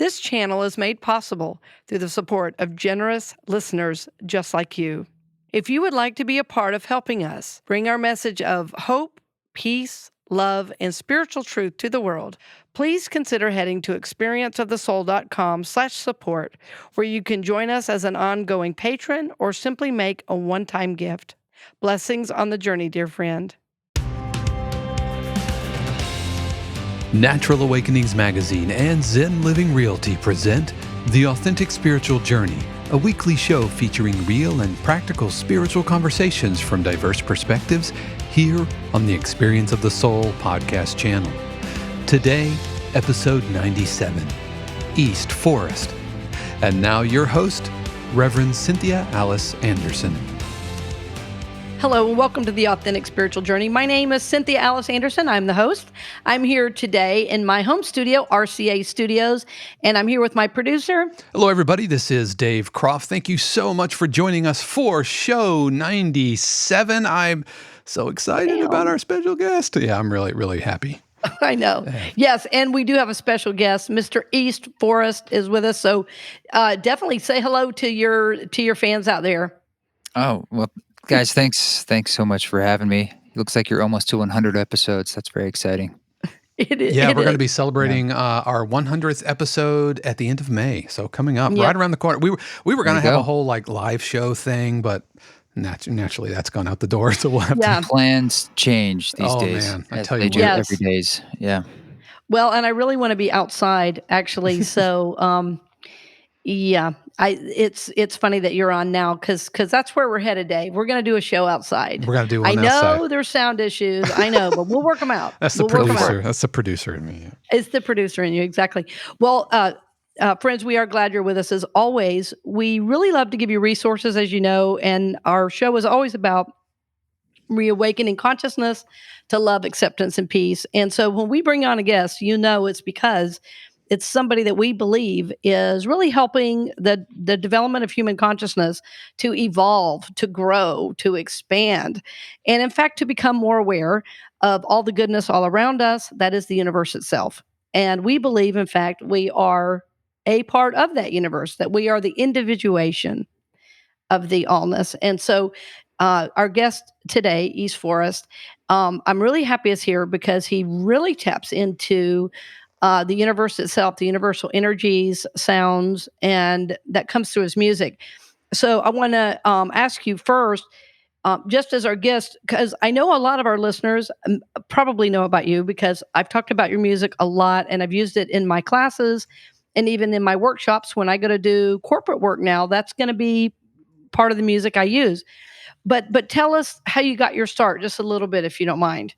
This channel is made possible through the support of generous listeners just like you. If you would like to be a part of helping us bring our message of hope, peace, love, and spiritual truth to the world, please consider heading to experienceofthesoul.com/support, where you can join us as an ongoing patron or simply make a one-time gift. Blessings on the journey, dear friend. Natural Awakenings Magazine and Zen Living Realty present The Authentic Spiritual Journey, a weekly show featuring real and practical spiritual conversations from diverse perspectives here on the Experience of the Soul podcast channel. Today, episode 97, East Forest. And now your host, Reverend Cynthia Alice Anderson. Hello and welcome to the Authentic Spiritual Journey. My name is Cynthia Alice Anderson. I'm the host. I'm here today in my home studio, RCA Studios, and I'm here with my producer. Hello, everybody. This is Dave Croft. Thank you so much for joining us for show 97. I'm so excited about our special guest. Yeah, I'm really, really happy. I know. Yes, and we do have a special guest. Mr. East Forest is with us, so definitely say hello to your fans out there. Oh, well, guys, thanks so much for having me. It looks like you're almost to 100 episodes. That's very exciting. It is. Yeah, we're going to be celebrating our 100th episode at the end of May. So coming up right around the corner. We were going to have a whole live show thing, but naturally that's gone out the door. So we'll have to. Plans change these days. Oh man, I tell you what. They do every days. Yeah. Well, and I really want to be outside actually. So yeah, it's funny that you're on now because that's where we're headed, Dave. We're going to do a show outside. We're going to do one outside. I know outside. There's sound issues. I know, but we'll work them out. That's the producer. That's the producer in me. Yeah. It's the producer in you, exactly. Well, friends, we are glad you're with us as always. We really love to give you resources, as you know, and our show is always about reawakening consciousness to love, acceptance, and peace. And so when we bring on a guest, it's because it's somebody that we believe is really helping the development of human consciousness to evolve, to grow, to expand, and in fact, to become more aware of all the goodness all around us. That is the universe itself. And we believe, in fact, we are a part of that universe, that we are the individuation of the allness. And so our guest today, East Forest, I'm really happy is here because he really taps into the universe itself, the universal energies, sounds, and that comes through his music. So I want to ask you first, just as our guest, because I know a lot of our listeners probably know about you because I've talked about your music a lot and I've used it in my classes and even in my workshops when I go to do corporate work now. That's going to be part of the music I use. But tell us how you got your start, just a little bit, if you don't mind.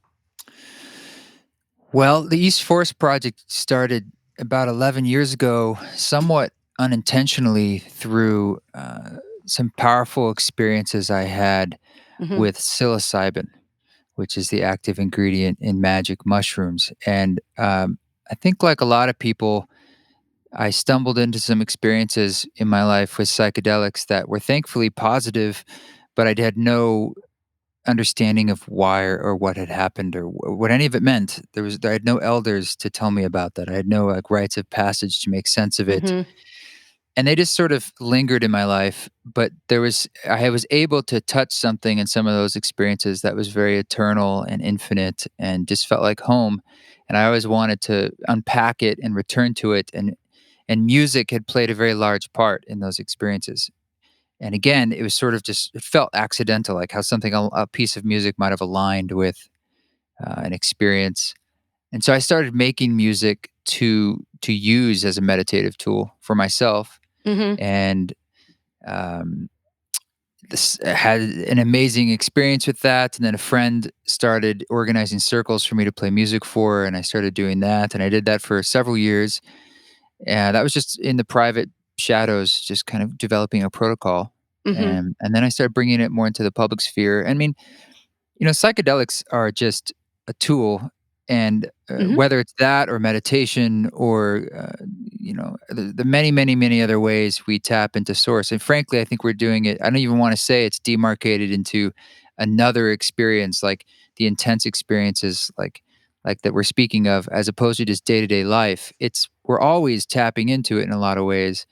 Well, the East Forest Project started about 11 years ago, somewhat unintentionally through some powerful experiences I had with psilocybin, which is the active ingredient in magic mushrooms. And I think like a lot of people, I stumbled into some experiences in my life with psychedelics that were thankfully positive, but I had no understanding of why or what had happened or what any of it meant. I had no elders to tell me about that. I had no rites of passage to make sense of it. And they just sort of lingered in my life, but I was able to touch something in some of those experiences that was very eternal and infinite and just felt like home. And I always wanted to unpack it and return to it. And music had played a very large part in those experiences. And again, it was sort of it felt accidental, like how a piece of music might have aligned with an experience. And so I started making music to use as a meditative tool for myself. And this had an amazing experience with that. And then a friend started organizing circles for me to play music for, and I started doing that. And I did that for several years. And that was just in the private shadows, just kind of developing a protocol. And then I started bringing it more into the public sphere. I mean, psychedelics are just a tool. And whether it's that or meditation or, the many, many, many other ways we tap into source. And frankly, I think we're doing it. I don't even want to say it's demarcated into another experience, like the intense experiences like that we're speaking of, as opposed to just day-to-day life. It's we're always tapping into it in a lot of ways.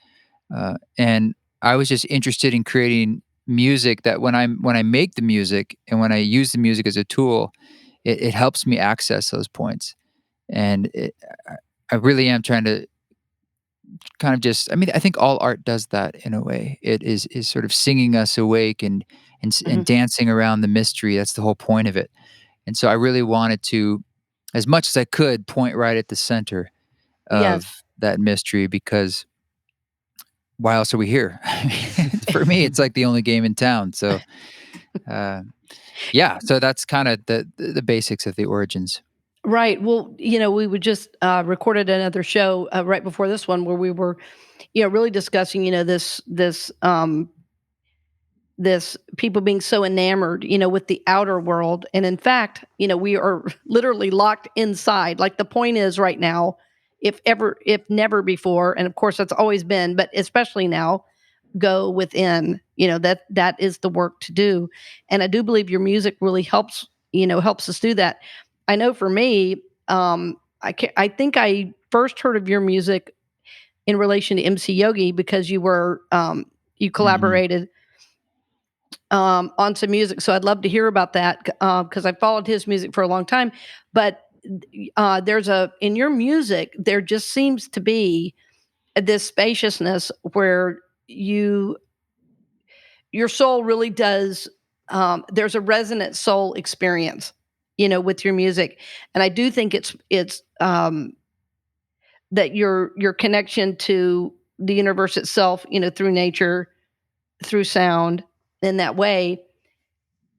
And I was just interested in creating music that when I make the music and when I use the music as a tool, it helps me access those points. And I really am trying to kind of just, I mean, I think all art does that in a way. It is sort of singing us awake and Mhm. dancing around the mystery. That's the whole point of it. And so I really wanted to, as much as I could, point right at the center Yes. of that mystery because why else are we here? For me, it's like the only game in town. So, uh, yeah, so that's kind of the basics of the origins. Right. Well, we would just recorded another show right before this one where we were, really discussing, this people being so enamored, with the outer world. And in fact, we are literally locked inside. Like the point is right now, if never before, and of course that's always been, but especially now, go within. That is the work to do. And I do believe your music really helps us do that. I know for me, I think I first heard of your music in relation to MC Yogi because you Mhm. collaborated on some music. So I'd love to hear about that because I followed his music for a long time. But in your music, there just seems to be this spaciousness where your soul really does. There's a resonant soul experience, with your music, and I do think it's that your connection to the universe itself, through nature, through sound, in that way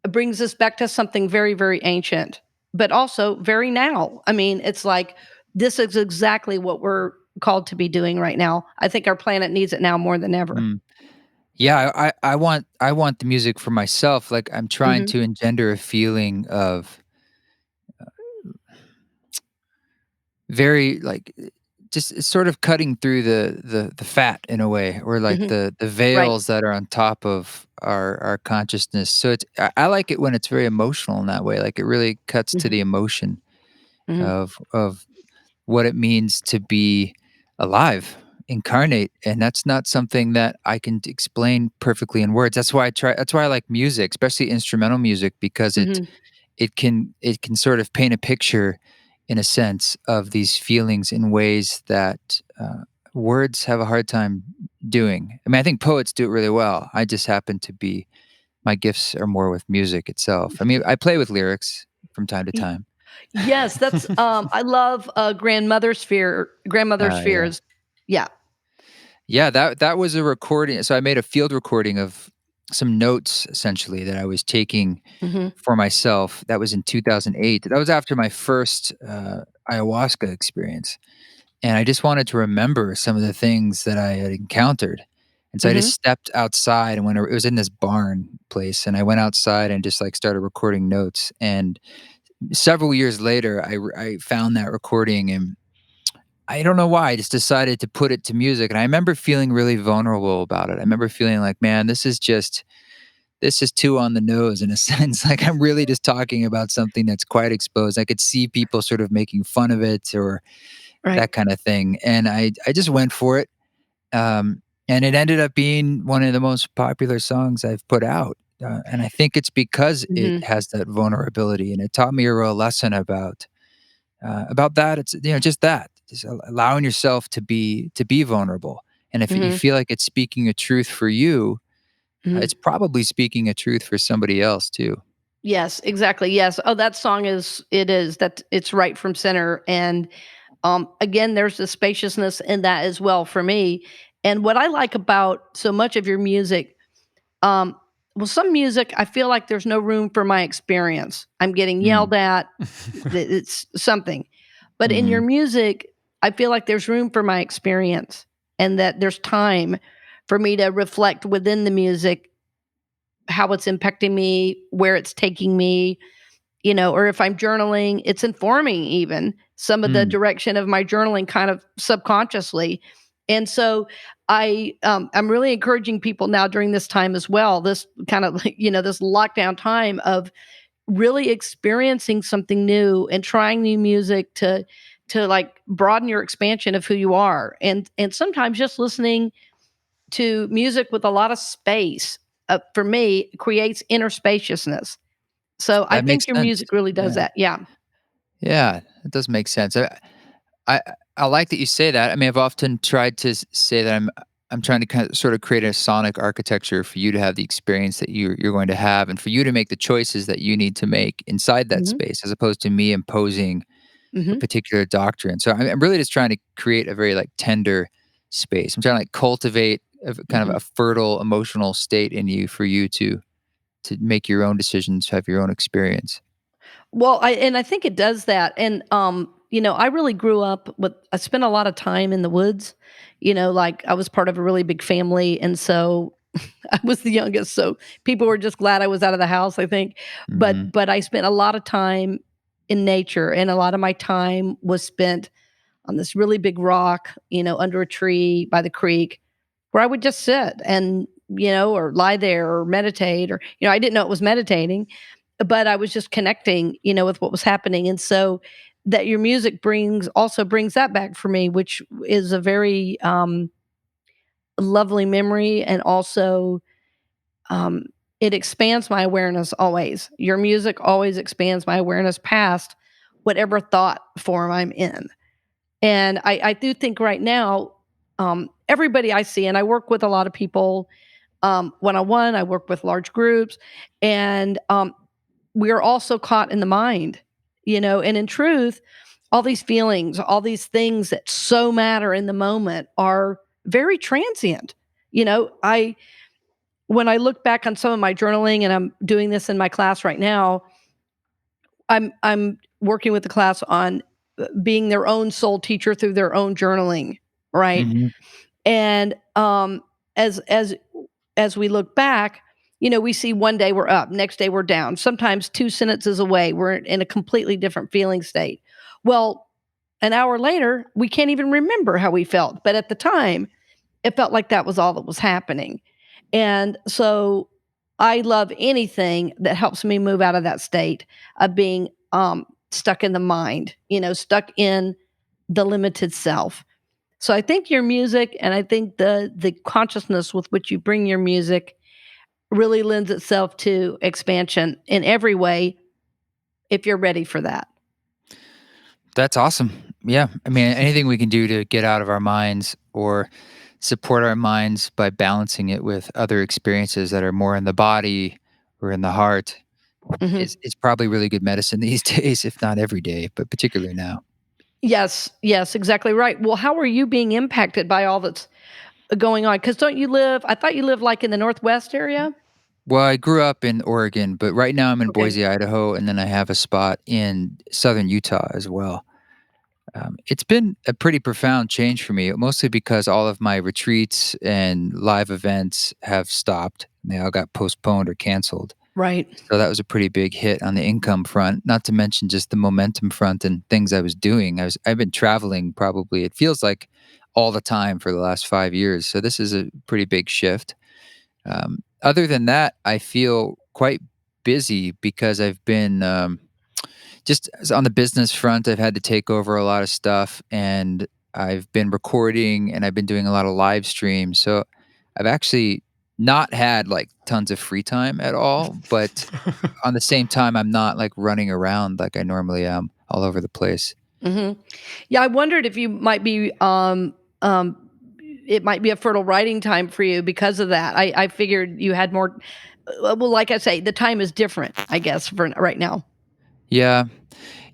brings us back to something very, very ancient, but also very now. I mean, it's like this is exactly what we're called to be doing right now. I think our planet needs it now more than ever. Mm. Yeah, I want the music for myself. Like I'm trying Mhm. to engender a feeling of very like just it's sort of cutting through the fat in a way, or like Mhm. the Right. veils that are on top of our consciousness. So I like it when it's very emotional in that way. Like it really cuts to Mhm. the emotion Mhm. of what it means to be alive, incarnate, and that's not something that I can explain perfectly in words. That's why I like music, especially instrumental music, because Mhm. it can sort of paint a picture in a sense of these feelings in ways that words have a hard time doing. I mean, I think poets do it really well. I just happen to be my gifts are more with music itself. I mean, I play with lyrics from time to Y time. Yes, that's, I love, Grandmother Yeah. Spheres. Yeah. Yeah, that was a recording. So I made a field recording of some notes essentially that I was taking Mhm. for myself. That was in 2008. That was after my first ayahuasca experience. And I just wanted to remember some of the things that I had encountered. And so I just Mhm. stepped outside and it was in this barn place. And I went outside and just like started recording notes. And several years later, I found that recording and I don't know why, I just decided to put it to music, and I remember feeling really vulnerable about it. I remember feeling like, "Man, this is too on the nose in a sense." Like, I'm really just talking about something that's quite exposed. I could see people sort of making fun of it or Right. that kinda thing, and I just went for it, and it ended up being one of the most popular songs I've put out, and I think it's because it Mhm. has that vulnerability, and it taught me a real lesson about that. It's just that, just allowing yourself to be vulnerable. And if you Mhm. feel like it's speaking a truth for you, Mhm. it's probably speaking a truth for somebody else too. Yes, exactly, yes. Oh, that song is that it's right from center, and, again, there's the spaciousness in that as well for me, and what I like about so much of your music, um well, some music, I feel like there's no room for my experience. I'm getting Mm. yelled at, it's something. But in your Mhm. music, I feel like there's room for my experience and that there's time for me to reflect within the music how it's impacting me, where it's taking me, or if I'm journaling, it's informing even some of the Mm. direction of my journaling kind of subconsciously. And so I'm really encouraging people now during this time as well, this kind of this lockdown time of really experiencing something new and trying new music to like broaden your expansion of who you are. And sometimes just listening to music with a lot of space, for me, creates inner spaciousness. So I That makes think your sense. music really does Yeah. that. Yeah. Yeah, it does make sense. I I like that you say that. I mean, I've often tried to say that I'm trying to kind of sort of create a sonic architecture for you to have the experience that you're going to have, and for you to make the choices that you need to make inside that Hmm. space, as opposed to me imposing a Hmm. particular doctrine. So I'm really just trying to create a very like tender space. I'm trying to like cultivate kind of Hmm. a fertile emotional state in you for you to make your own decisions, have your own experience. Well, I think it does that. And I really grew up with I spent a lot of time in the woods. Like I was part of a really big family, and so I was the youngest, so people were just glad I was out of the house, I think. Hmm. But I spent a lot of time in nature, and a lot of my time was spent on this really big rock, under a tree by the creek, where I would just sit and, or lie there or meditate, or, I didn't know it was meditating, but I was just connecting, with what was happening. And so that your music brings that back for me, which is a very lovely memory. And also, um, it expands my awareness always. Your music always expands my awareness past whatever thought form I'm in. And I do think right now, everybody I see, and I work with a lot of people one on one, I work with large groups, and we're also caught in the mind, and in truth, all these feelings, all these things that so matter in the moment are very transient. I When I look back on some of my journaling, and I'm doing this in my class right now, I'm working with the class on being their own soul teacher through their own journaling, right? Hmm. And as as as we look back, we see one day we're up, next day we're down. Sometimes two sentences away, we're in a completely different feeling state. Well, an hour later, we can't even remember how we felt, but at the time, it felt like that was all that was happening. And so I love anything that helps me move out of that state of being stuck in the mind, stuck in the limited self. So I think your music, and I think the consciousness with which you bring your music really lends itself to expansion in every way if you're ready for that. That's awesome. Yeah. I mean, anything we can do to get out of our minds or support our minds by balancing it with other experiences that are more in the body or in the heart Mhm. is probably really good medicine these days, if not every day, but particularly now. Yes, yes, exactly right. Well, how are you being impacted by all that's going on? Because don't you live? I thought you lived like in the Northwest area. Well, I grew up in Oregon, but right now I'm in Okay. Boise, Idaho, and then I have a spot in southern Utah as well. It's been a pretty profound change for me, mostly because all of my retreats and live events have stopped. They all got postponed or canceled. Right. So that was a pretty big hit on the income front, not to mention just the momentum front and things I was doing. I've been traveling probably it feels like all the time for the last 5 years. So this is a pretty big shift. Other than that, I feel quite busy because I've been just on the business front, I've had to take over a lot of stuff and I've been recording and I've been doing a lot of live streams. So I've actually not had like tons of free time at all, but on the same time, I'm not like running around like I normally am all over the place. Hmm. Yeah, I wondered if you might be it might be a fertile writing time for you because of that. I figured you had more. Well, like I say, the time is different, I guess, for right now. Yeah.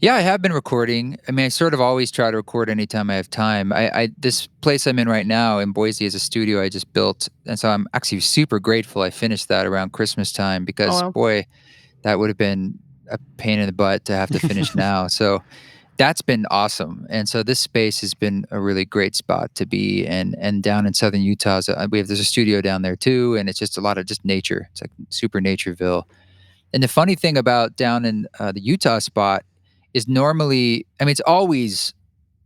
Yeah, I have been recording. I mean, I sort of always try to record anytime I have time. I this place I'm in right now in Boise is a studio I just built, and so I'm actually super grateful I finished that around Christmas time Oh because well. boy, that would have been a pain in the butt to have to finish now. So that's been awesome, and so this space has been a really great spot to be. And down in southern Utah, so there's a studio down there too, and it's just a lot of just nature. It's like super natureville. And the funny thing about down in the Utah spot is normally, I mean, it's always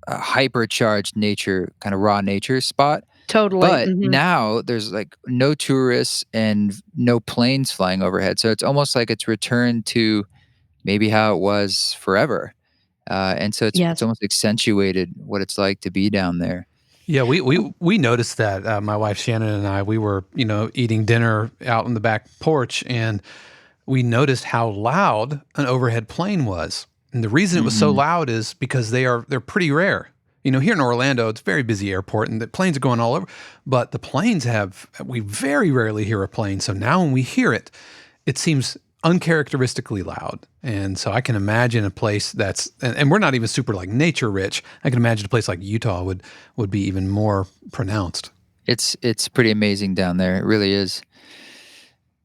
a hypercharged nature, kind of raw nature spot. Totally. But Hmm. now there's like no tourists and no planes flying overhead. So it's almost like it's returned to maybe how it was forever. And so it's Yes. almost accentuated what it's like to be down there. Yeah, we noticed that. My wife Shannon and I, we were eating dinner out on the back porch, and we noticed how loud an overhead plane was. And the reason it was so Mhm. loud is because they're pretty rare. Here in Orlando, it's a very busy airport, and the planes are going all over. But the planes we very rarely hear a plane. So now when we hear it, it seems uncharacteristically loud. And so I can imagine a place and we're not even super like nature rich. I can imagine a place like Utah would be even more pronounced. It's pretty amazing down there. It really is.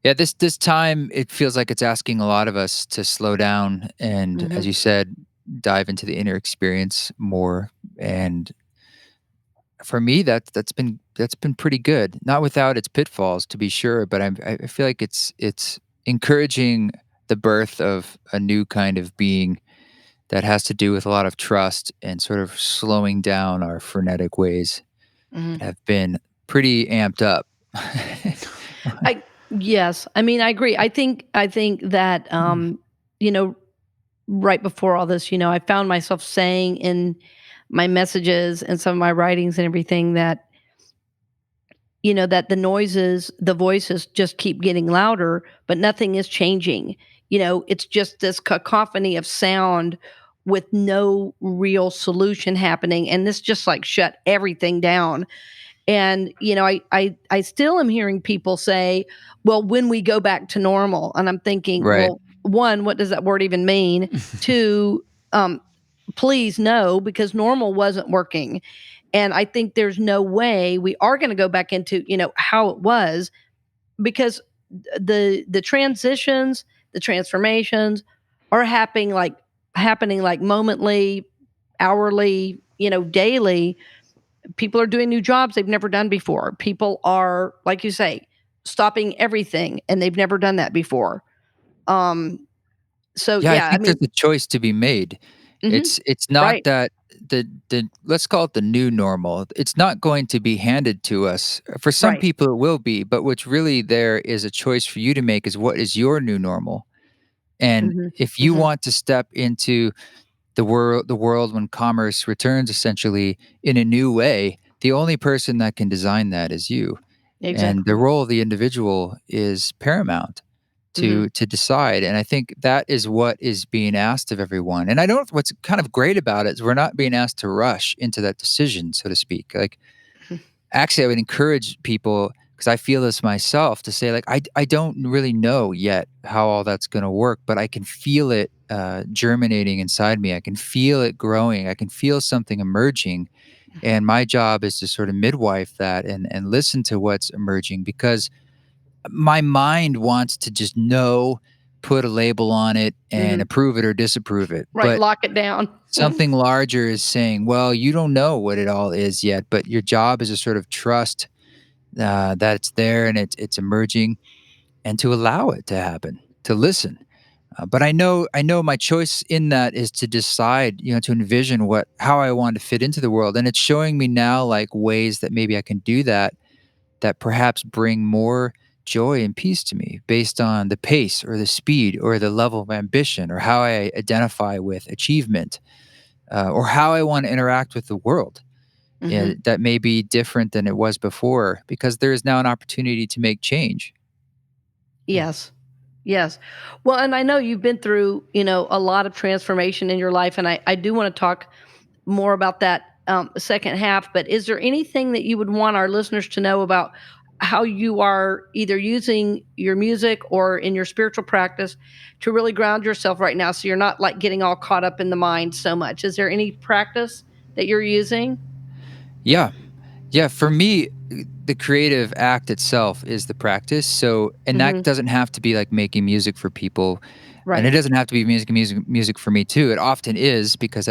Yeah, this time it feels like it's asking a lot of us to slow down and, as Mhm. you said, dive into the inner experience more. And for me, that's been pretty good. Not without its pitfalls, to be sure, but I feel like it's encouraging the birth of a new kind of being that has to do with a lot of trust and sort of slowing down our frenetic ways Mhm. that have been pretty amped up. I Yes. I mean, I agree. I think that, you know, right before all this, I found myself saying in my messages and some of my writings and everything that, that the noises, the voices just keep getting louder, but nothing is changing. It's just this cacophony of sound with no real solution happening. And this just like shut everything down. And, I still am hearing people say, well, when we go back to normal. And I'm thinking, Right. well, one, what does that word even mean? Two, please no, because normal wasn't working. And I think there's no way we are going to go back into, how it was, because the transitions, the transformations are happening like momently, hourly, daily. People are doing new jobs they've never done before. People are, like you say, stopping everything and they've never done that before. Um so Yeah, I yeah, I think there's mean, a choice to be made. mhm, It's not right. that the let's call it the new normal. It's not going to be handed to us. For some Right. people it will be, but what's really there is a choice for you to make is what is your new normal. And Mhm. if you Mhm. want to step into the world when commerce returns essentially in a new way, the only person that can design that is you. And the Exactly. role of the individual is paramount Mhm. to decide. And I think that is what is being asked of everyone. And I don't what's kind of great about it is we're not being asked to rush into that decision, so to speak. Like Mhm. actually I would encourage people because I feel this myself to say like I don't really know yet how all that's going to work, but I can feel it germinating inside me. I can feel it growing. I can feel something emerging, Mhm. and my job is to sort of midwife that and listen to what's emerging because my mind wants to just know, put a label on it, and Mhm. approve it or disapprove it. Right, But lock it down. something larger is saying, well, you don't know what it all is yet, but your job is to sort of trust that it's there and it's emerging and to allow it to happen, to listen. But I know my choice in that is to decide, to envision how I want to fit into the world. And it's showing me now like ways that maybe I can do that that perhaps bring more joy and peace to me based on the pace or the speed or the level of ambition or how I identify with achievement or how I want to interact with the world. Yeah, Mhm. that may be different than it was before because there is now an opportunity to make change. Yes. Yes. Well, and I know you've been through, a lot of transformation in your life, and I do wanna talk more about that, second half, but is there anything that you would want our listeners to know about how you are either using your music or in your spiritual practice to really ground yourself right now so you're not, like, getting all caught up in the mind so much? Is there any practice that you're using? Yeah. Yeah, for me, the creative act itself is the practice. So, and that Mhm. doesn't have to be like making music for people, and it Right. doesn't have to be music for me too. It often is because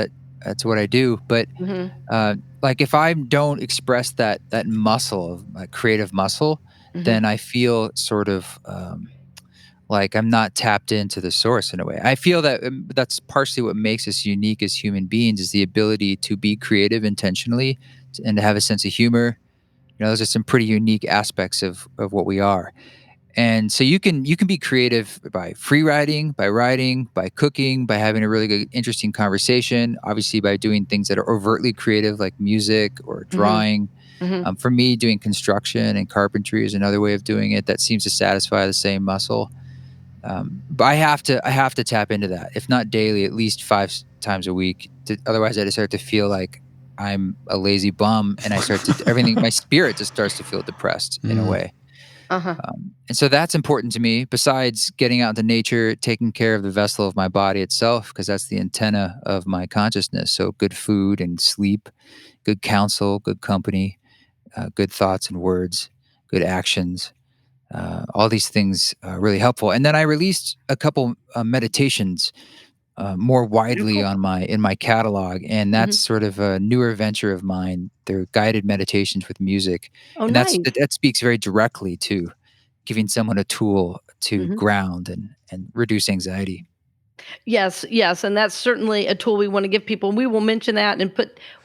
that's what I do. But Mhm. like if I don't express that muscle of my creative muscle, Mhm. then I feel sort of like I'm not tapped into the source in a way. I feel that that's partially what makes us unique as human beings is the ability to be creative intentionally and to have a sense of humor. Those are some pretty unique aspects of what we are. And so you can be creative by free writing, by writing, by cooking, by having a really good, interesting conversation. Obviously, by doing things that are overtly creative, like music or Mhm. drawing. Mhm. For me, doing construction and carpentry is another way of doing it that seems to satisfy the same muscle. But I have to tap into that, if not daily, at least times a week. Otherwise, I just start to feel like I'm a lazy bum, and I start to everything. My spirit just starts to feel depressed in a Mm. way. Uh-huh. And so that's important to me. Besides getting out into nature, taking care of the vessel of my body itself, because that's the antenna of my consciousness. So good food and sleep, good counsel, good company, good thoughts and words, good actions. All these things are really helpful. And then I released a couple meditations more Oh, widely cool. on my in my catalog, and that's Mhm. sort of a newer venture of mine. They're guided meditations with music, Oh, and that, nice. that speaks very directly to giving someone a tool to Mhm. ground and reduce anxiety. Yes, yes, and that's certainly a tool we wanna give people, and we will mention that and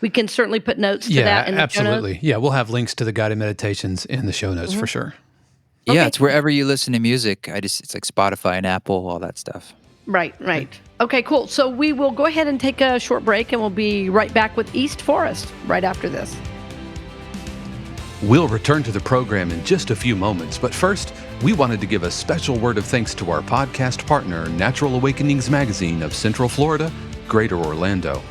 we can certainly put notes to that Yeah, in the show notes. absolutely. Yeah, we'll have links to the guided meditations in the show notes for Mhm. sure. Yeah, Okay, it's cool. wherever you listen to music. It's like Spotify and Apple, all that stuff. Right, Okay. right. Okay, cool. So we will go ahead and take a short break, and we'll be right back with East Forest right after this. We'll return to the program in just a few moments, but first, we wanted to give a special word of thanks to our podcast partner, Natural Awakenings Magazine of Central Florida, Greater Orlando.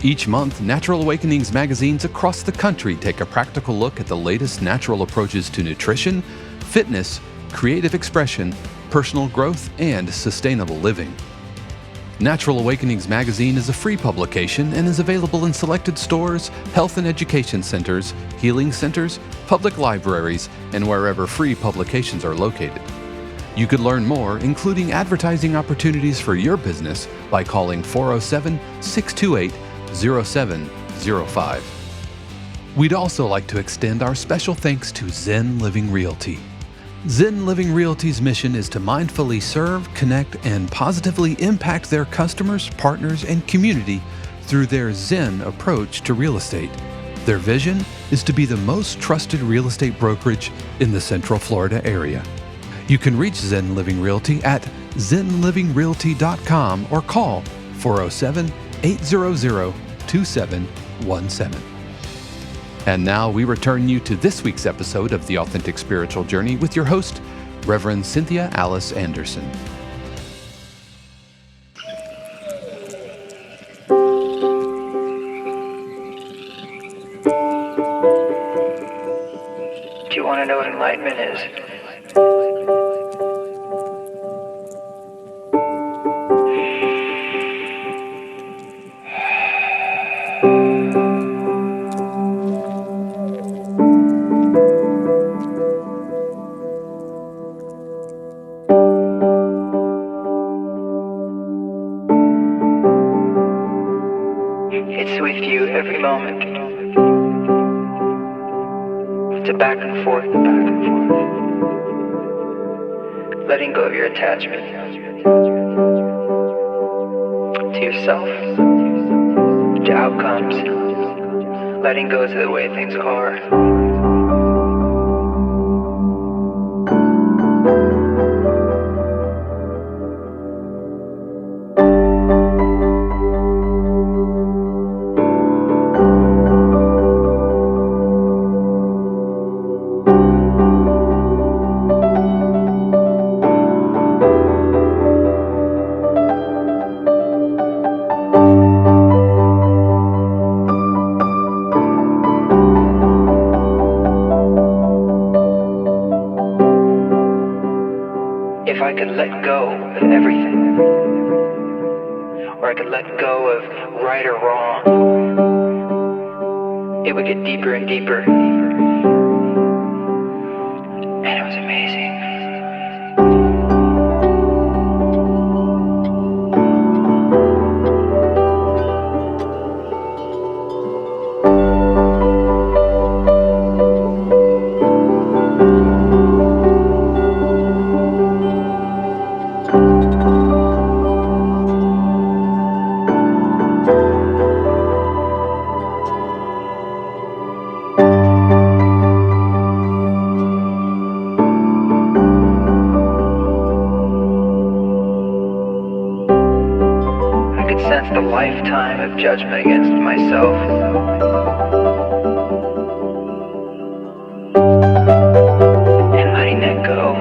Each month, Natural Awakenings magazines across the country take a practical look at the latest natural approaches to nutrition, fitness, creative expression, personal growth, and sustainable living. Natural Awakenings magazine is a free publication and is available in selected stores, health and education centers, healing centers, public libraries, and wherever free publications are located. You could learn more, including advertising opportunities for your business, by calling 407 628 0705. We'd also like to extend our special thanks to Zen Living Realty. Zen Living Realty's mission is to mindfully serve, connect, and positively impact their customers, partners, and community through their Zen approach to real estate. Their vision is to be the most trusted real estate brokerage in the Central Florida area. You can reach Zen Living Realty at zenlivingrealty.com or call 407 800 2717. And now we return you to this week's episode of The Authentic Spiritual Journey with your host, Reverend Cynthia Alice Anderson. Do you want to know what enlightenment is? It's with you every moment. It's a back and forth, back and forth. Letting go of your attachment to yourself, to outcomes. Letting go to the way things are. If I could let go of everything, or I could let go of right or wrong, it would get deeper and deeper. And it was amazing. lifetime of judgment against myself. And letting that go.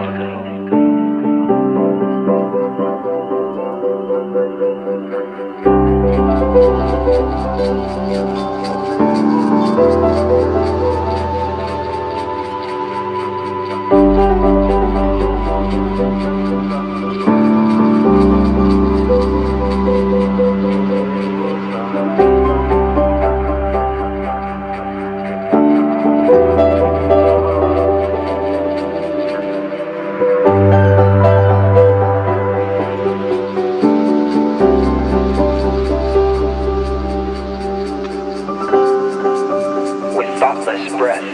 Thoughtless breath,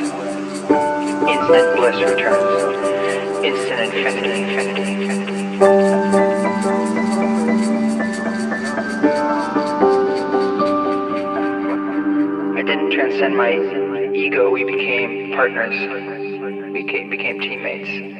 instant bliss returns, instant infinity. I didn't transcend my ego, we became partners, we became teammates.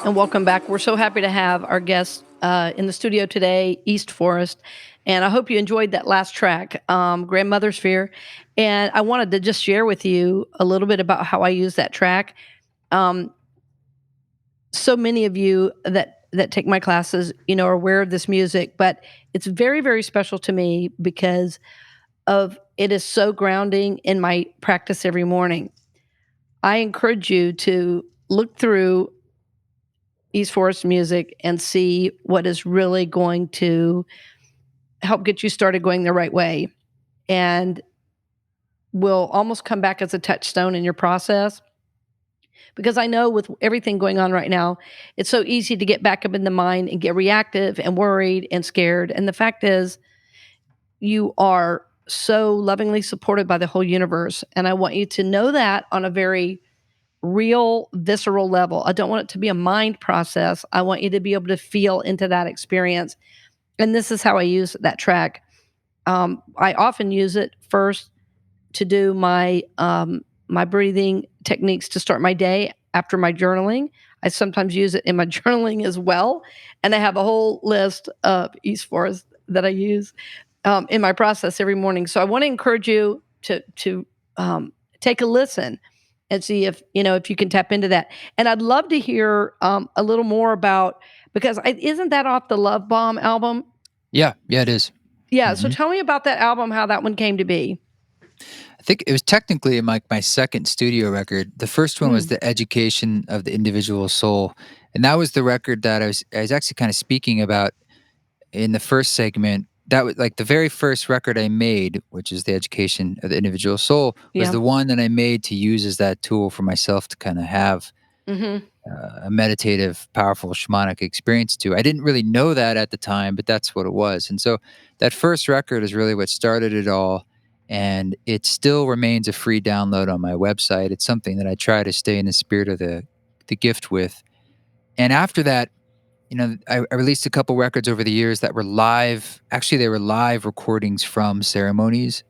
And welcome back. We're so happy to have our guest in the studio today, East Forest. And I hope you enjoyed that last track, Grandmothersphere. And I wanted to just share with you a little bit about how I use that track. So many of you that take my classes, are aware of this music, but it's very, very special to me because of it is so grounding in my practice every morning. I encourage you to look through East Forest music and see what is really going to help get you started going the right way and will almost come back as a touchstone in your process. Because I know with everything going on right now, it's so easy to get back up in the mind and get reactive and worried and scared. And the fact is, you are so lovingly supported by the whole universe. And I want you to know that on a very real, visceral level. I don't want it to be a mind process. I want you to be able to feel into that experience. And this is how I use that track. I often use it first to do my breathing techniques to start my day after my journaling. I sometimes use it in my journaling as well, and I have a whole list of East Forest that I use in my process every morning. So I want to encourage you to take a listen and see if you can tap into that. And I'd love to hear a little more about because isn't that off the Love Bomb album? Yeah, it is. Yeah. So tell me about that album, how that one came to be. I think it was technically my second studio record. The first one was The Education of the Individual Soul. And that was the record that I was actually kind of speaking about in the first segment. That was like the very first record I made, which is The Education of the Individual Soul, was Yeah. the one that I made to use as that tool for myself to kind of have a meditative, powerful shamanic experience too. I didn't really know that at the time, but that's what it was. And so that first record is really what started it all. And it still remains a free download on my website. It's something that I try to stay in the spirit of the gift with. And after that, I released a couple records over the years that were live. Actually, they were live recordings from ceremonies.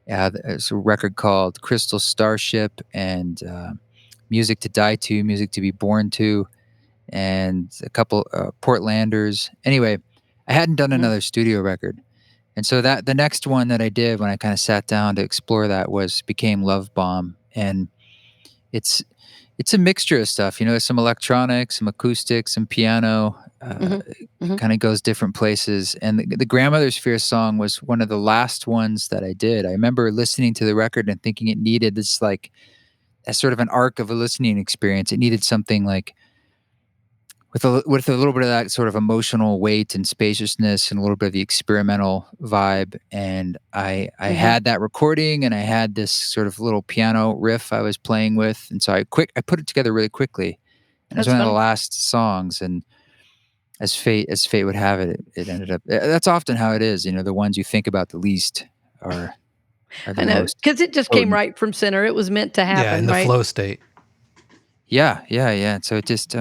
There's a record called Crystal Starship and Music to Die To, Music to Be Born To, and a couple Portlanders. Anyway, I hadn't done another studio record. And so that the next one that I did when I kind of sat down to explore that became Love Bomb. And it's a mixture of stuff. There's some electronic, some acoustic, some piano. Kind of goes different places. And the Grandmothersphere song was one of the last ones that I did. I remember listening to the record and thinking it needed this like as sort of an arc of a listening experience. It needed something like with a little bit of that sort of emotional weight and spaciousness and a little bit of the experimental vibe. And I had that recording and I had this sort of little piano riff I was playing with. And so I put it together really quickly. And it was one of the last songs. And as fate would have it, it ended up, that's often how it is. The ones you think about the least are the I know, most because it just came right from center. It was meant to happen, Yeah, in the right? flow state. Yeah. So it just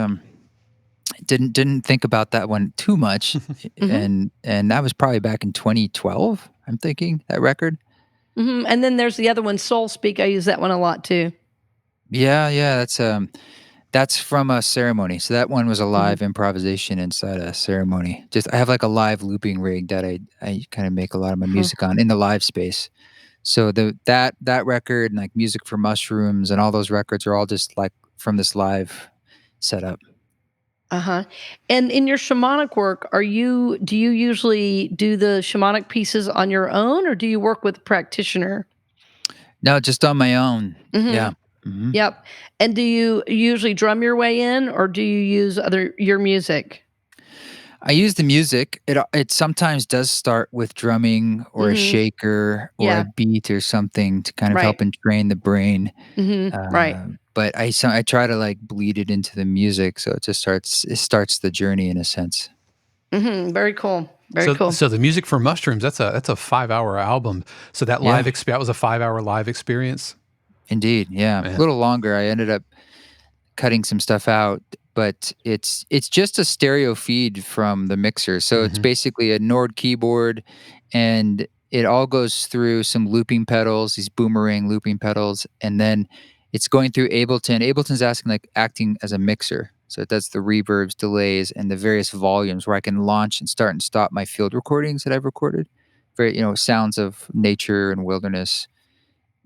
didn't think about that one too much, and that was probably back in 2012. I'm thinking that record. Mhm, and then there's the other one, Soul Speak, I use that one a lot too. Yeah, yeah, that's from a ceremony. So that one was a Mhm. live improvisation inside a ceremony. Just I have like a live looping rig that I kind of make a lot of my Mhm. music on in the live space. So that record and like Music for Mushrooms and all those records are all just like from this live setup. Uh-huh. And in your shamanic work, do you usually do the shamanic pieces on your own, or do you work with a practitioner? No, just on my own. Yeah. Mhm. Mhm. Yep. And do you usually drum your way in, or do you use other your music? I use the music. It sometimes does start with drumming or a Mhm. shaker or a Yeah. beat or something to kind of Right. help entrain the brain. Mhm. Right. But I try to like bleed it into the music so it starts the journey in a sense. Mhm. Very cool. Very So, cool. so the music for Mushrooms, that's a 5 hour album. So Yeah, that was a 5 hour live experience. indeed. Yeah, a Man. little longer. I ended up cutting some stuff out, but it's just a stereo feed from the mixer. So it's Hmm. basically a Nord keyboard and it all goes through some looping pedals, these boomerang looping pedals, and then it's going through Ableton. Ableton's acting as a mixer. So it does the reverbs, delays, and the various volumes where I can launch and start and stop my field recordings that I've recorded. Very, sounds of nature and wilderness.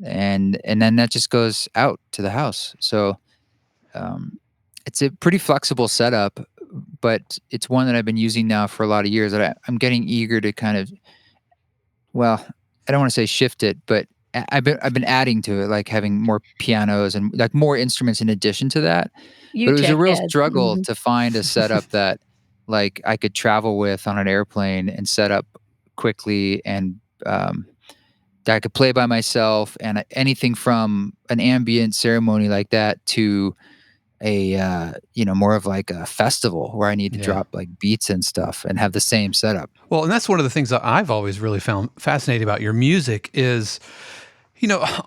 And then that just goes out to the house. So um, it's a pretty flexible setup, but it's one that I've been using now for a lot of years that I'm getting eager to kind of, well, I don't want to say shift it, but I've been adding to it, like having more pianos and like more instruments in addition to that. You But it was a tech real head. struggle Mhm. to find a setup that like I could travel with on an airplane and set up quickly and that I could play by myself and anything from an ambient ceremony like that to more of like a festival where I need to Yeah. drop like beats and stuff and have the same setup. Well, and that's one of the things that I've always really found fascinating about your music is,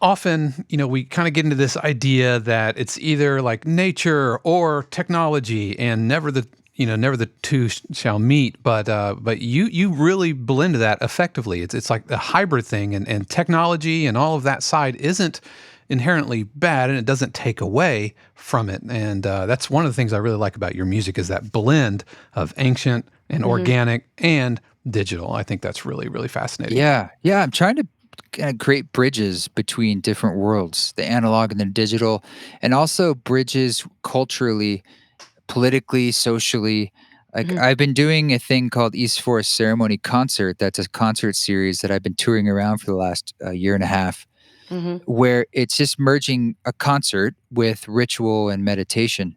often, we kind of get into this idea that it's either like nature or technology and never the two shall meet. But you really blend that effectively. It's like a hybrid thing and technology and all of that side isn't inherently bad and it doesn't take away from it. And that's one of the things I really like about your music is that blend of ancient and Mhm. organic and digital. I think that's really, really fascinating. Yeah. Yeah. I'm trying to kind of create bridges between different worlds, the analog and the digital, and also bridges culturally, politically, socially. Like Mhm. I've been doing a thing called East Forest Ceremony Concert. That's a concert series that I've been touring around for the last year and a half, Mhm. where it's just merging a concert with ritual and meditation.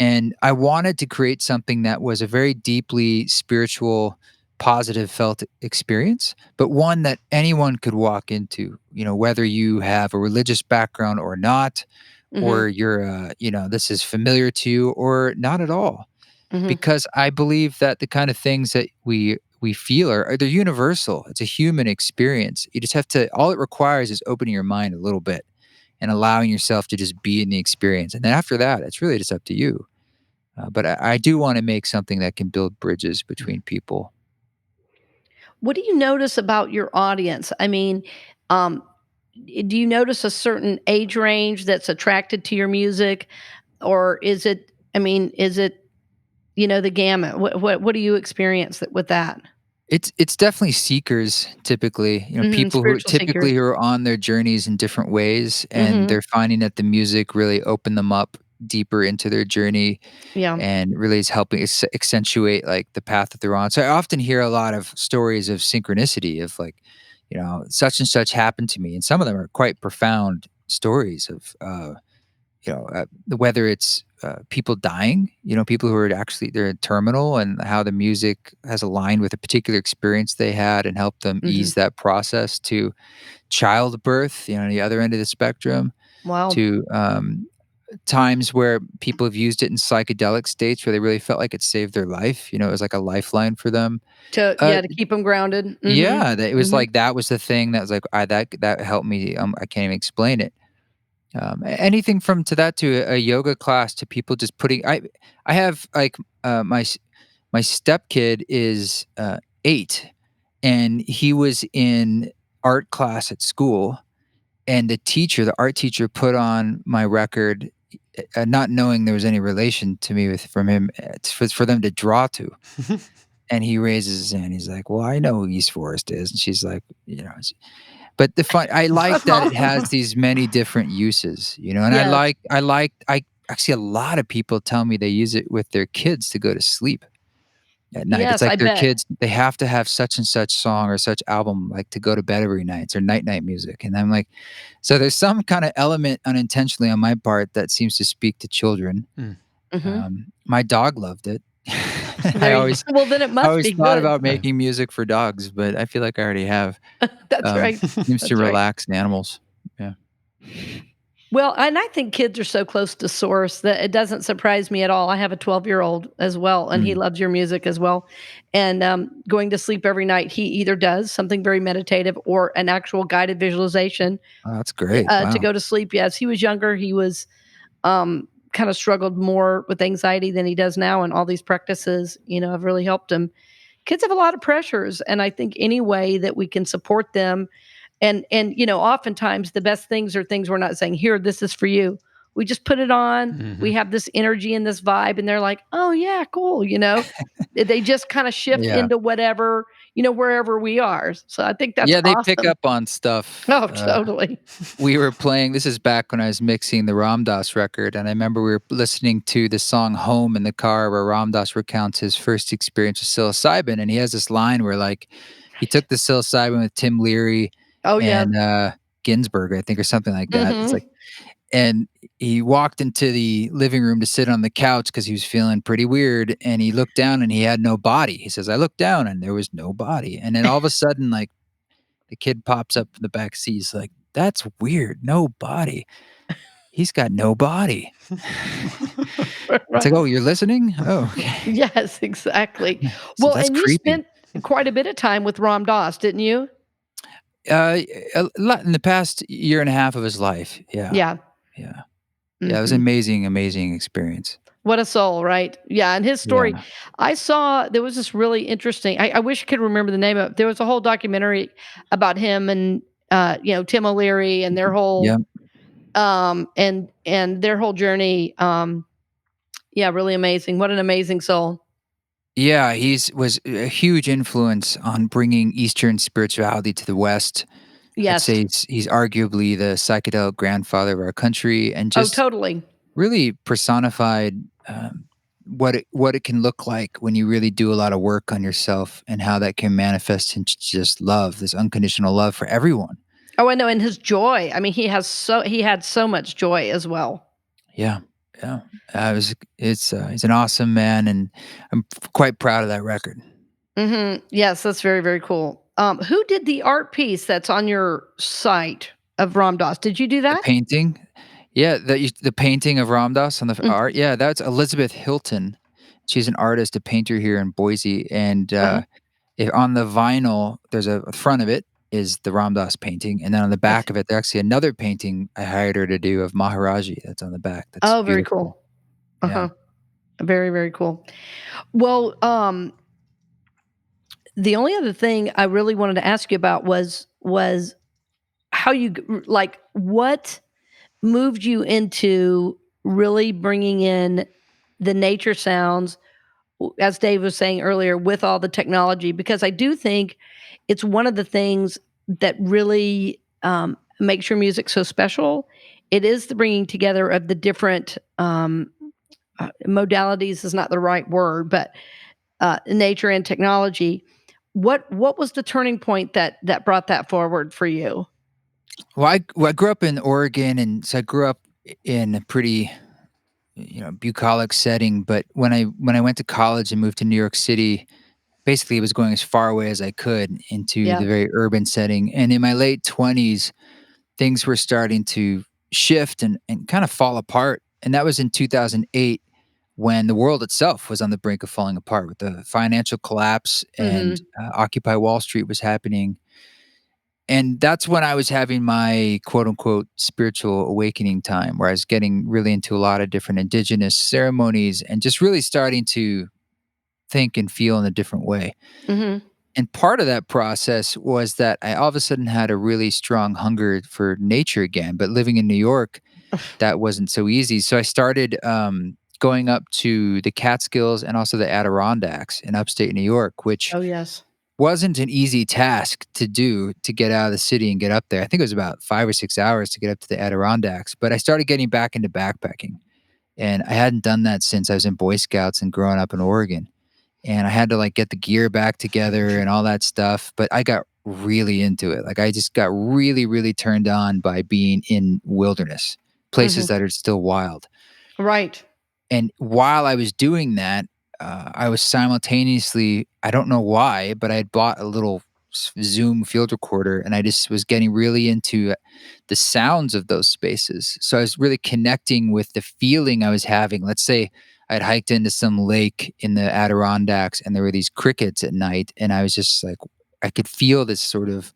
And I wanted to create something that was a very deeply spiritual, positive felt experience, but one that anyone could walk into, whether you have a religious background or not, or Mhm. this is familiar to you or not at all. Mhm. Because I believe that the kind of things that we feel they're universal. It's a human experience. You just have to, all it requires is opening your mind a little bit and allowing yourself to just be in the experience. And then after that, it's really just up to you. But I do want to make something that can build bridges between people. What do you notice about your audience? I mean, um, do you notice a certain age range that's attracted to your music, or is it? I mean, is it the gamut? What do you experience with that? It's definitely seekers typically, Mhm, people who spiritual seekers. typically who are on their journeys in different ways, and Mhm. they're finding that the music really opened them up deeper into their journey Yeah. and really is helping accentuate like the path that they're on. So I often hear a lot of stories of synchronicity of like, such and such happened to me, and some of them are quite profound stories of whether it's people dying, people who are actually they're terminal, and how the music has aligned with a particular experience they had and helped them Mhm. ease that process, to childbirth, the other end of the spectrum, Wow. to times where people have used it in psychedelic states where they really felt like it saved their life. It was like a lifeline for them. Uh, To keep them grounded. Mhm. yeah, it was Mhm. like that was the thing that was like that helped me. I can't even explain it. Anything from to that to a yoga class to people just putting. I have like my stepkid is 8, and he was in art class at school, and the art teacher, put on my record, not knowing there was any relation to me from him, for them to draw to. And he raises his hand. He's like, "Well, I know who East Forest is." And she's like, but I like That's that it has awesome. these many different uses, and Yes. I actually, a lot of people tell me they use it with their kids to go to sleep at night. It's Yes, like I their bet. kids, they have to have such and such song or such album, like, to go to bed every night. It's their night music. And I'm like, so there's some kind of element unintentionally on my part that seems to speak to children. Mm. Mhm. My dog loved it. I There you always well, then it I must always be thought good. about Right. making music for dogs, but I feel like I already have. That's right. Seems to That's right. relax animals. Yeah. Well, and I think kids are so close to source that it doesn't surprise me at all. I have a 12-year-old as well, and he Mm. loves your music as well. And going to sleep every night, he either does something very meditative or an actual guided visualization Oh, that's great. to Wow. go to sleep. Yes, he was younger. He was kind of struggled more with anxiety than he does now, and all these practices, have really helped him. Kids have a lot of pressures, and I think any way that we can support them and oftentimes the best things are things we're not saying, "Here, this is for you." We just put it on, we Mhm. have this energy and this vibe, and they're like, "Oh, yeah, cool," They just kinda shift Yeah. into whatever, wherever we are. So I think that's Yeah, they pick awesome. up on stuff. Oh, totally. We were playing, this is back when I was mixing the Ram Dass record, and I remember we were listening to the song "Home" in the car, where Ram Dass recounts his first experience with psilocybin, and he has this line where, like, he took the psilocybin with Tim Leary Oh, yeah. and, Ginsberg, I think, or something like that. It's Mhm. like, and he walked into the living room to sit on the couch because he was feeling pretty weird, and he looked down and he had no body. He says, "I looked down and there was no body." And then all of a sudden, like, the kid pops up in the back seat. He's like, "That's weird. No body. He's got no body." It's Right. like, "Oh, you're listening? Oh, okay." Yes, exactly. So Well, that's and you creepy. spent quite a bit of time with Ram Dass, didn't you? Uh, a lot in the past year and a half of his life. Yeah. Yeah. Yeah. Yeah, it was an Mhm. amazing, amazing experience. What a soul, right? Yeah, and his story, Yeah. I saw there was this really interesting I wish I could remember the name of it. There was a whole documentary about him and, Tim O'Leary and their whole, Yeah. and their whole journey, yeah, really amazing. What an amazing soul. Yeah, he's was a huge influence on bringing Eastern spirituality to the West. I'd Yes. say he's arguably the psychedelic grandfather of our country, and Oh, just totally. really personified, what it can look like when you really do a lot of work on yourself, and how that can manifest into just love, this unconditional love for everyone. Oh, I know, and his joy. I mean, he had so much joy as well. Yeah, yeah. He's an awesome man, and I'm quite proud of that record. Mhm. Yes, that's very, very cool. Who did the art piece that's on your site of Ram Dass? Did you do The that? painting, yeah, the painting of Ram Dass on the Mm, art, yeah, that's Elizabeth Hilton. She's an artist, a painter here in Boise, and, uh-huh. on the vinyl, there's a front of it is the Ram Dass painting, and then on the I see. back of it, there's actually another painting I hired her to do of Maharaji that's on the back. That's Oh, very beautiful. cool. Yeah. Uh-huh. Very, very cool. Well, the only other thing I really wanted to ask you about was how like what moved you into really bringing in the nature sounds, as Dave was saying earlier, with all the technology, because I do think it's one of the things that really makes your music so special. It is the bringing together of the different modalities is not the right word, but nature and technology. What was the turning point that brought that forward for you? Well, I grew up in Oregon, and so I grew up in a pretty, bucolic setting, but when I went to college and moved to New York City, basically, I was going as far away as I could into Yeah. the very urban setting, and in my late 20s, things were starting to shift and kind of fall apart, and that was in 2008, when the world itself was on the brink of falling apart with the financial collapse, and, Mhm. Occupy Wall Street was happening, and that's when I was having my quote unquote "spiritual awakening time," where I was getting really into a lot of different indigenous ceremonies and just really starting to think and feel in a different way. Mhm. And part of that process was that I all of a sudden had a really strong hunger for nature again. But living in New York, that wasn't so easy. So I started going up to the Catskills and also the Adirondacks in upstate New York, which Oh, yes. wasn't an easy task to do to get out of the city and get up there. I think it was about 5 or 6 hours to get up to the Adirondacks. But I started getting back into backpacking. And I hadn't done that since I was in Boy Scouts and growing up in Oregon. And I had to like get the gear back together and all that stuff. But I got really into it. Like I just got really, really turned on by being in wilderness, places Mhm. that are still wild. Right. And while I was doing that, I was simultaneously, I don't know why, but I had bought a little Zoom field recorder and I just was getting really into the sounds of those spaces. So I was really connecting with the feeling I was having. Let's say I'd hiked into some lake in the Adirondacks and there were these crickets at night. And I was just like, I could feel this sort of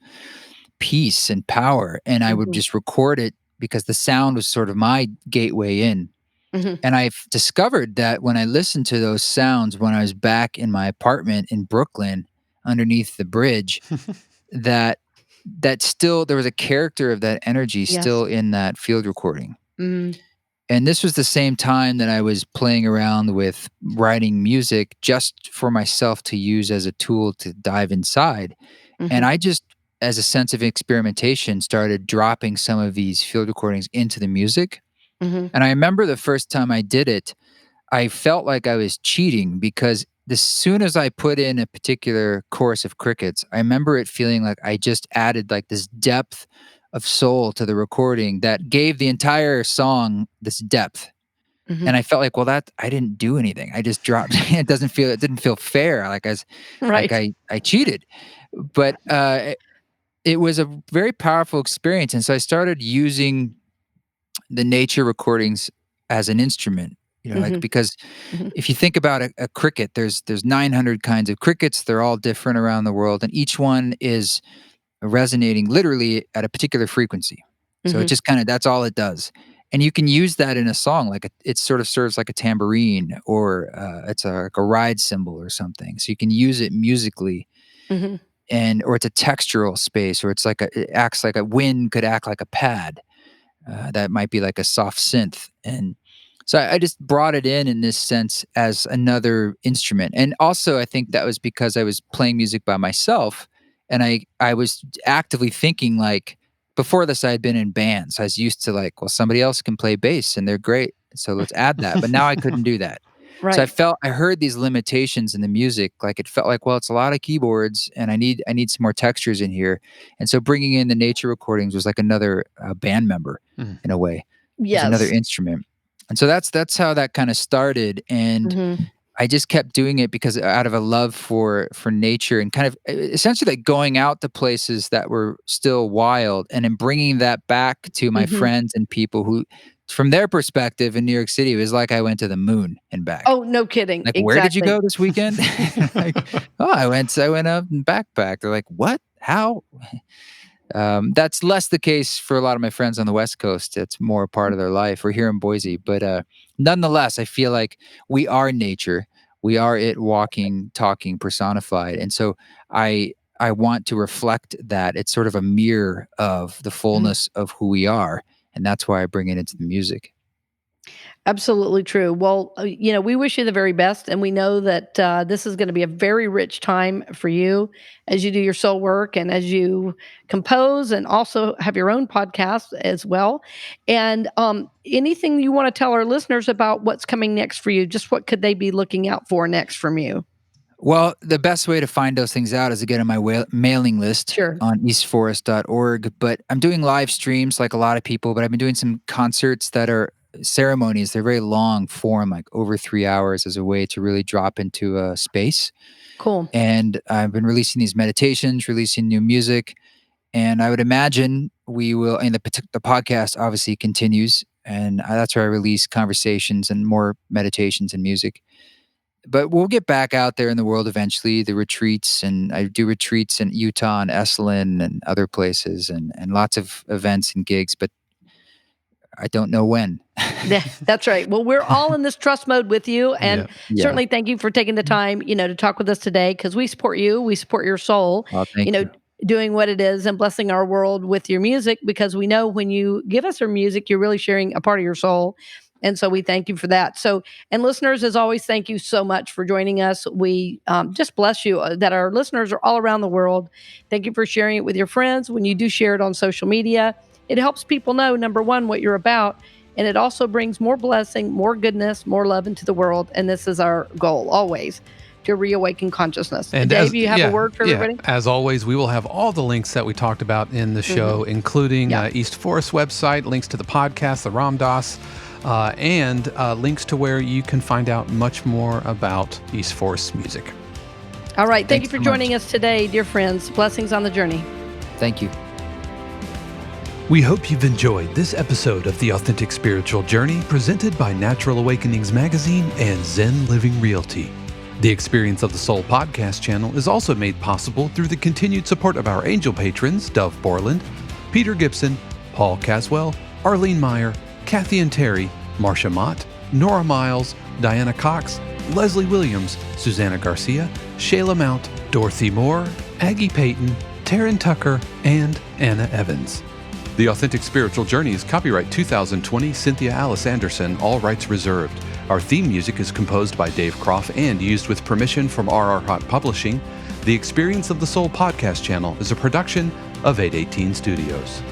peace and power. And I would Mhm. just record it because the sound was sort of my gateway in. Mhm. And I've discovered that when I listened to those sounds when I was back in my apartment in Brooklyn underneath the bridge, that still there was a character of that energy Yes. still in that field recording. Mm. And this was the same time that I was playing around with writing music just for myself to use as a tool to dive inside. And Mhm. I just, as a sense of experimentation, started dropping some of these field recordings into the music. Mhm. And I remember the first time I did it, I felt like I was cheating because as soon as I put in a particular chorus of crickets, I remember it feeling like I just added like this depth of soul to the recording that gave the entire song this depth. Mhm. And I felt like, well, that I didn't do anything. I just dropped. It didn't feel fair. Like Right. I cheated. But it was a very powerful experience. And so I started using the nature recordings as an instrument, like Mhm. because Mhm. if you think about a cricket, there's 900 kinds of crickets. They're all different around the world, and each one is resonating literally at a particular frequency. So it Mhm. just kind of that's all it does, and you can use that in a song. Like it sort of serves like a tambourine, or it's like a ride cymbal or something. So you can use it musically, Mhm. and or it's a textural space, or it acts like a wind could act like a pad that might be like a soft synth. And so I just brought it in this sense as another instrument. And also, I think that was because I was playing music by myself and I was actively thinking like, before this, I had been in bands. I was used to like, well, somebody else can play bass and they're great. So let's add that. But now I couldn't do that. So Right. I heard these limitations in the music. Like it felt like, well, it's a lot of keyboards and I need some more textures in here. And so bringing in the nature recordings was like another band member Mm. in a way. It was another Yes. instrument. And so that's how that kind of started. And Mhm. I just kept doing it because out of a love for nature and kind of essentially like going out to places that were still wild and then bringing that back to my Mhm. friends and people who, from their perspective in New York City, it was like I went to the moon and back. Oh, no kidding. Like, "Where did you Exactly. go this weekend?" Like, "Oh, I went up and backpacked." They're like, "What? How?" That's less the case for a lot of my friends on the West Coast. It's more a part of their life. We're here in Boise, but nonetheless, I feel like we are nature. We are it walking, talking, personified, and so I want to reflect that. It's sort of a mirror of the Mhm. fullness of who we are, and that's why I bring it into the music. Absolutely true. Well, we wish you the very best, and we know that this is going to be a very rich time for you as you do your soul work and as you compose, and also have your own podcast as well. And anything you want to tell our listeners about what's coming next for you? Just what could they be looking out for next from you? Well, the best way to find those things out is to get on my mailing list Sure. on eastforest.org. But I'm doing live streams like a lot of people, but I've been doing some concerts that are ceremonies. They're very long form, like over 3 hours, as a way to really drop into a space. Cool. And I've been releasing these meditations, releasing new music. And I would imagine we will, and the podcast obviously continues. And that's where I release conversations and more meditations and music, but we'll get back out there in the world eventually. The retreats, and I do retreats in Utah and Esalen and other places, and lots of events and gigs. But I don't know when. Yeah, that's right. Well, we're all in this trust mode with you, and Yeah. certainly thank you for taking the time, to talk with us today because we support you. We support your soul, Well, you thank know, you. doing what it is and blessing our world with your music because we know when you give us your music, you're really sharing a part of your soul. And so we thank you for that. So, and listeners, as always, thank you so much for joining us. We just bless you that our listeners are all around the world. Thank you for sharing it with your friends. When you do share it on social media, it helps people know, number one, what you're about. And it also brings more blessing, more goodness, more love into the world. And this is our goal always to reawaken consciousness. And Dave, you have a word for everybody? as always, we will have all the links that we talked about in the show, including Yeah. East Forest website, links to the podcast, the Ram Dass, and links to where you can find out much more about East Forest music. All right. Thank you Thanks for so joining much. us today, dear friends. Blessings on the journey. Thank you. We hope you've enjoyed this episode of The Authentic Spiritual Journey presented by Natural Awakenings Magazine and Zen Living Realty. The Experience of the Soul podcast channel is also made possible through the continued support of our angel patrons, Dove Borland, Peter Gibson, Paul Caswell, Arlene Meyer, Kathy and Terry, Marcia Mott, Nora Miles, Diana Cox, Leslie Williams, Susanna Garcia, Shayla Mount, Dorothy Moore, Aggie Payton, Taryn Tucker, and Anna Evans. The Authentic Spiritual Journey is copyright 2020 Cynthia Alice Anderson, all rights reserved. Our theme music is composed by Dave Croft and used with permission from RR Hot Publishing. The Experience of the Soul podcast channel is a production of 818 Studios.